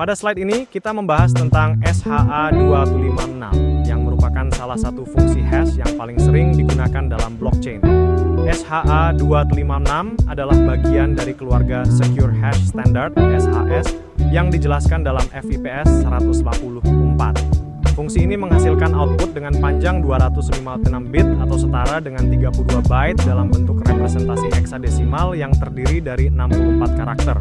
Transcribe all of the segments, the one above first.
Pada slide ini, kita membahas tentang SHA-256 yang merupakan salah satu fungsi hash yang paling sering digunakan dalam blockchain. SHA-256 adalah bagian dari keluarga Secure Hash Standard (SHS) yang dijelaskan dalam FIPS 144. Fungsi ini menghasilkan output dengan panjang 256 bit atau setara dengan 32 byte dalam bentuk representasi heksadesimal yang terdiri dari 64 karakter.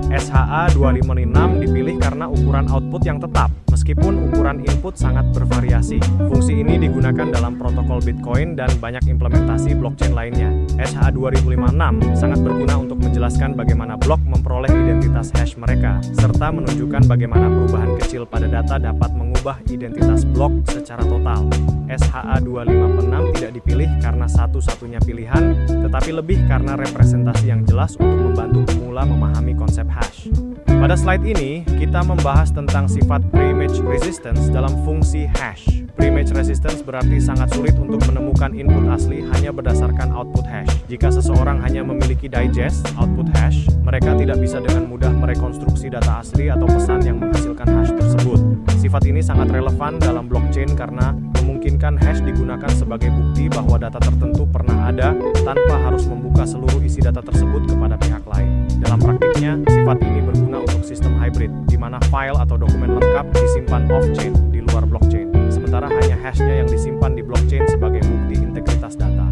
SHA-256 dipilih karena ukuran output yang tetap, meskipun ukuran input sangat bervariasi. Fungsi ini digunakan dalam protokol Bitcoin dan banyak implementasi blockchain lainnya. SHA-256 sangat berguna untuk menjelaskan bagaimana blok memperoleh identitas hash mereka, serta menunjukkan bagaimana perubahan kecil pada data dapat mengubah identitas blok secara total. SHA-256 tidak dipilih karena satu-satunya pilihan, tetapi lebih karena representasi yang jelas untuk membantu pemula memahami konsep hash. Pada slide ini, kita membahas tentang sifat pre-image resistance dalam fungsi hash. Pre-image resistance berarti sangat sulit untuk menemukan input asli hanya berdasarkan output hash. Jika seseorang hanya memiliki digest output hash, mereka tidak bisa dengan mudah merekonstruksi data asli atau pesan yang menghasilkan hash tersebut. Sifat ini sangat relevan dalam blockchain karena memungkinkan hash digunakan sebagai bukti bahwa data tertentu pernah ada tanpa harus membuka seluruh isi data tersebut kepada pihak lain. Dalam praktiknya, sifat ini berguna untuk sistem hybrid, di mana file atau dokumen lengkap disimpan off-chain di luar blockchain, sementara hanya hashnya yang disimpan di blockchain sebagai bukti integritas data.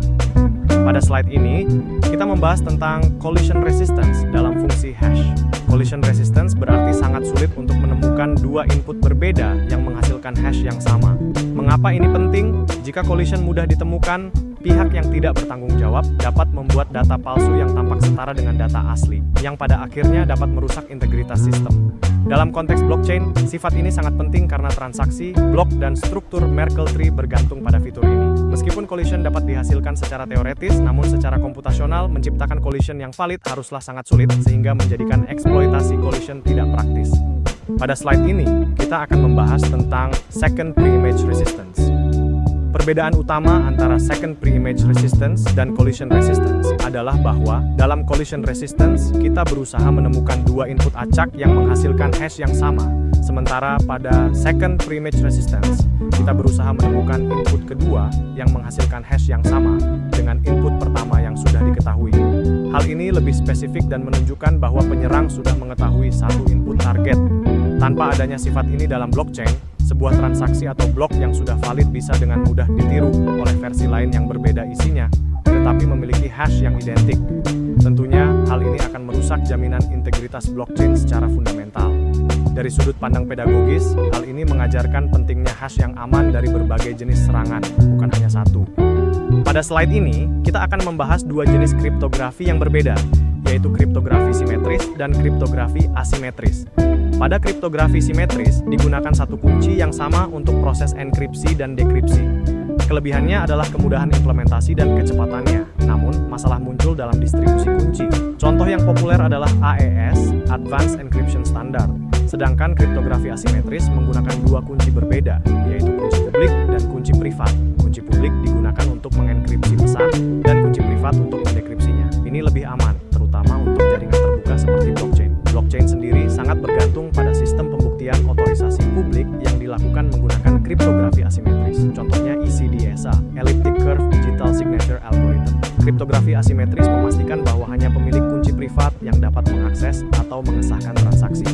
Pada slide ini, kita membahas tentang collision resistance dalam fungsi hash. Collision resistance berarti sangat sulit untuk menemukan dua input berbeda yang menghasilkan hash yang sama. Mengapa ini penting? Jika collision mudah ditemukan, pihak yang tidak bertanggung jawab dapat membuat data palsu yang tampak setara dengan data asli, yang pada akhirnya dapat merusak integritas sistem. Dalam konteks blockchain, sifat ini sangat penting karena transaksi, blok, dan struktur Merkle tree bergantung pada fitur ini. Meskipun collision dapat dihasilkan secara teoretis, namun secara komputasional, menciptakan collision yang valid haruslah sangat sulit, sehingga menjadikan eksploitasi collision tidak praktis. Pada slide ini, kita akan membahas tentang second pre-image resistance. Perbedaan utama antara second pre-image resistance dan collision resistance adalah bahwa dalam collision resistance kita berusaha menemukan dua input acak yang menghasilkan hash yang sama, sementara pada second pre-image resistance kita berusaha menemukan input kedua yang menghasilkan hash yang sama dengan input pertama yang sudah diketahui. Hal ini lebih spesifik dan menunjukkan bahwa penyerang sudah mengetahui satu input target. Tanpa adanya sifat ini dalam blockchain, sebuah transaksi atau blok yang sudah valid bisa dengan mudah ditiru oleh versi lain yang berbeda isinya, tetapi memiliki hash yang identik. Tentunya, hal ini akan merusak jaminan integritas blockchain secara fundamental. Dari sudut pandang pedagogis, hal ini mengajarkan pentingnya hash yang aman dari berbagai jenis serangan, bukan hanya satu. Pada slide ini, kita akan membahas dua jenis kriptografi yang berbeda, yaitu kriptografi simetris dan kriptografi asimetris. Pada kriptografi simetris, digunakan satu kunci yang sama untuk proses enkripsi dan dekripsi. Kelebihannya adalah kemudahan implementasi dan kecepatannya, namun masalah muncul dalam distribusi kunci. Contoh yang populer adalah AES, Advanced Encryption Standard. Sedangkan kriptografi asimetris menggunakan dua kunci berbeda, yaitu kunci publik dan kunci privat. Kunci publik digunakan untuk mengenkripsi pesan, dan kunci privat untuk mendekripsinya. Ini lebih aman, terutama untuk jaringan terbuka seperti blockchain. Blockchain sendiri sangat bergantung pada sistem pembuktian otorisasi publik yang dilakukan menggunakan kriptografi asimetris. Contohnya ECDSA, Elliptic Curve Digital Signature Algorithm. Kriptografi asimetris memastikan bahwa hanya pemilik kunci privat yang dapat mengakses atau mengesahkan transaksi.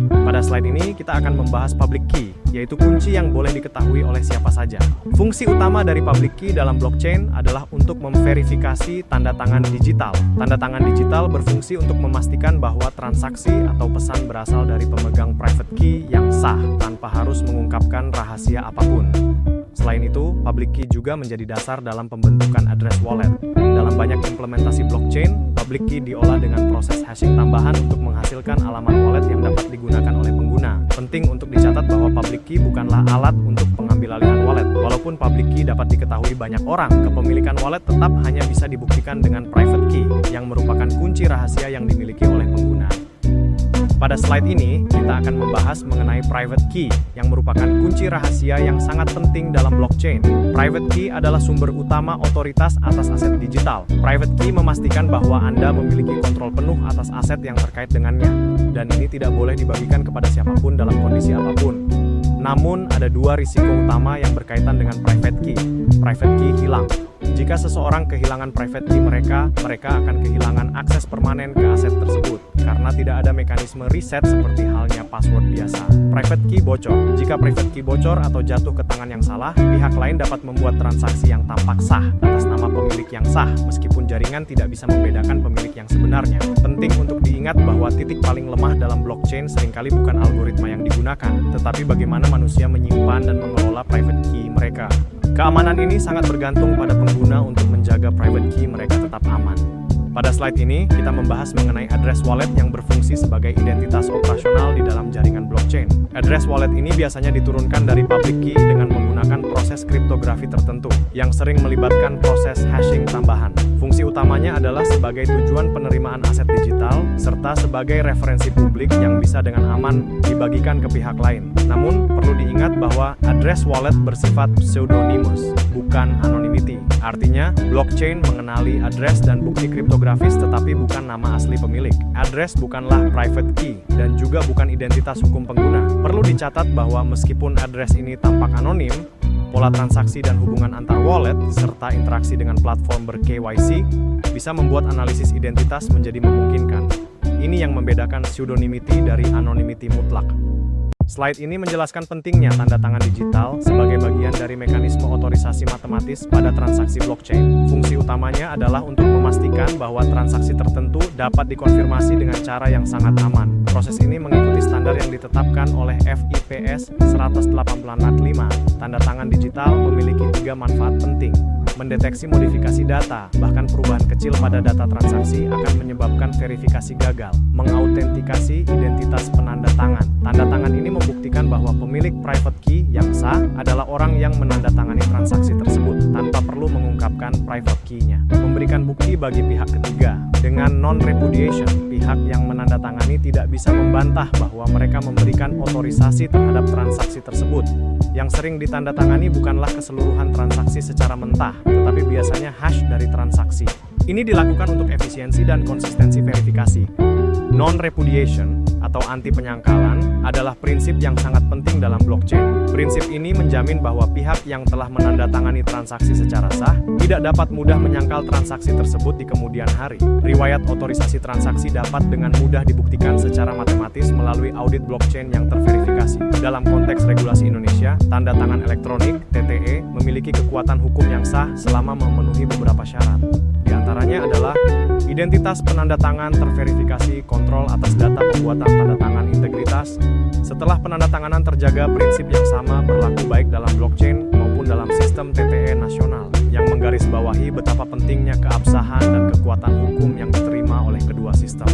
Pada slide ini, kita akan membahas public key, yaitu kunci yang boleh diketahui oleh siapa saja. Fungsi utama dari public key dalam blockchain adalah untuk memverifikasi tanda tangan digital. Tanda tangan digital berfungsi untuk memastikan bahwa transaksi atau pesan berasal dari pemegang private key yang sah, tanpa harus mengungkapkan rahasia apapun. Selain itu, public key juga menjadi dasar dalam pembentukan address wallet. Dalam banyak implementasi blockchain, public key diolah dengan proses hashing tambahan untuk menghasilkan alamat wallet yang dapat digunakan oleh pengguna. Penting untuk dicatat bahwa public key bukanlah alat untuk pengambilalihan wallet. Walaupun public key dapat diketahui banyak orang, kepemilikan wallet tetap hanya bisa dibuktikan dengan private key, yang merupakan kunci rahasia yang dimiliki oleh pengguna. Pada slide ini, kita akan membahas mengenai private key, yang merupakan kunci rahasia yang sangat penting dalam blockchain. Private key adalah sumber utama otoritas atas aset digital. Private key memastikan bahwa Anda memiliki kontrol penuh atas aset yang terkait dengannya, dan ini tidak boleh dibagikan kepada siapapun dalam kondisi apapun. Namun, ada dua risiko utama yang berkaitan dengan private key. Private key hilang. Jika seseorang kehilangan private key mereka akan kehilangan akses permanen ke aset tersebut, karena tidak ada mekanisme reset seperti halnya password biasa. Private key bocor. Jika private key bocor atau jatuh ke tangan yang salah, pihak lain dapat membuat transaksi yang tampak sah atas nama pemilik yang sah, meskipun jaringan tidak bisa membedakan pemilik yang sebenarnya. Penting untuk diingat bahwa titik paling lemah dalam blockchain seringkali bukan algoritma yang digunakan, tetapi bagaimana manusia menyimpan dan mengelola private key mereka. Keamanan ini sangat bergantung pada pengguna untuk menjaga private key mereka tetap aman. Pada slide ini, kita membahas mengenai address wallet yang berfungsi sebagai identitas operasional di dalam jaringan blockchain. Address wallet ini biasanya diturunkan dari public key dengan menggunakan proses kriptografi tertentu, yang sering melibatkan proses hashing tambahan. Fungsi utamanya adalah sebagai tujuan penerimaan aset digital, serta sebagai referensi publik yang bisa dengan aman dibagikan ke pihak lain. Namun, perlu diingat bahwa address wallet bersifat pseudonymous, bukan anonymity. Artinya, blockchain mengenali address dan bukti kriptografis tetapi bukan nama asli pemilik. Address bukanlah private key, dan juga bukan identitas hukum pengguna. Perlu dicatat bahwa meskipun address ini tampak anonim, pola transaksi dan hubungan antar wallet, serta interaksi dengan platform ber-KYC, bisa membuat analisis identitas menjadi memungkinkan. Ini yang membedakan pseudonymity dari anonymity mutlak. Slide ini menjelaskan pentingnya tanda tangan digital sebagai bagian dari mekanisme otorisasi matematis pada transaksi blockchain. Fungsi utamanya adalah untuk memastikan bahwa transaksi tertentu dapat dikonfirmasi dengan cara yang sangat aman. Proses ini mengikuti standar yang ditetapkan oleh FIPS 185. Tanda tangan digital memiliki 3 manfaat penting. Mendeteksi modifikasi data, bahkan perubahan kecil pada data transaksi akan menyebabkan verifikasi gagal. Mengautentikasi identitas penanda tangan. Tanda tangan ini membuktikan bahwa pemilik private key yang sah adalah orang yang menandatangani transaksi tersebut tanpa perlu mengungkapkan private key-nya. Memberikan bukti bagi pihak ketiga. Dengan non-repudiation, pihak yang menandatangani tidak bisa membantah bahwa mereka memberikan otorisasi terhadap transaksi tersebut. Yang sering ditandatangani bukanlah keseluruhan transaksi secara mentah, tetapi biasanya hash dari transaksi. Ini dilakukan untuk efisiensi dan konsistensi verifikasi. Non-repudiation atau anti-penyangkalan adalah prinsip yang sangat penting dalam blockchain. Prinsip ini menjamin bahwa pihak yang telah menandatangani transaksi secara sah tidak dapat mudah menyangkal transaksi tersebut di kemudian hari. Riwayat otorisasi transaksi dapat dengan mudah dibuktikan secara matematis melalui audit blockchain yang terverifikasi. Dalam konteks regulasi Indonesia, tanda tangan elektronik (TTE) memiliki kekuatan hukum yang sah selama memenuhi beberapa syarat. Di antaranya adalah identitas penanda tangan terverifikasi, kontrol atas data pembuatan tanda tangan, integritas. Setelah penandatanganan terjaga, prinsip yang sama berlaku baik dalam blockchain maupun dalam sistem TTE nasional, yang menggarisbawahi betapa pentingnya keabsahan dan kekuatan hukum yang diterima oleh kedua sistem.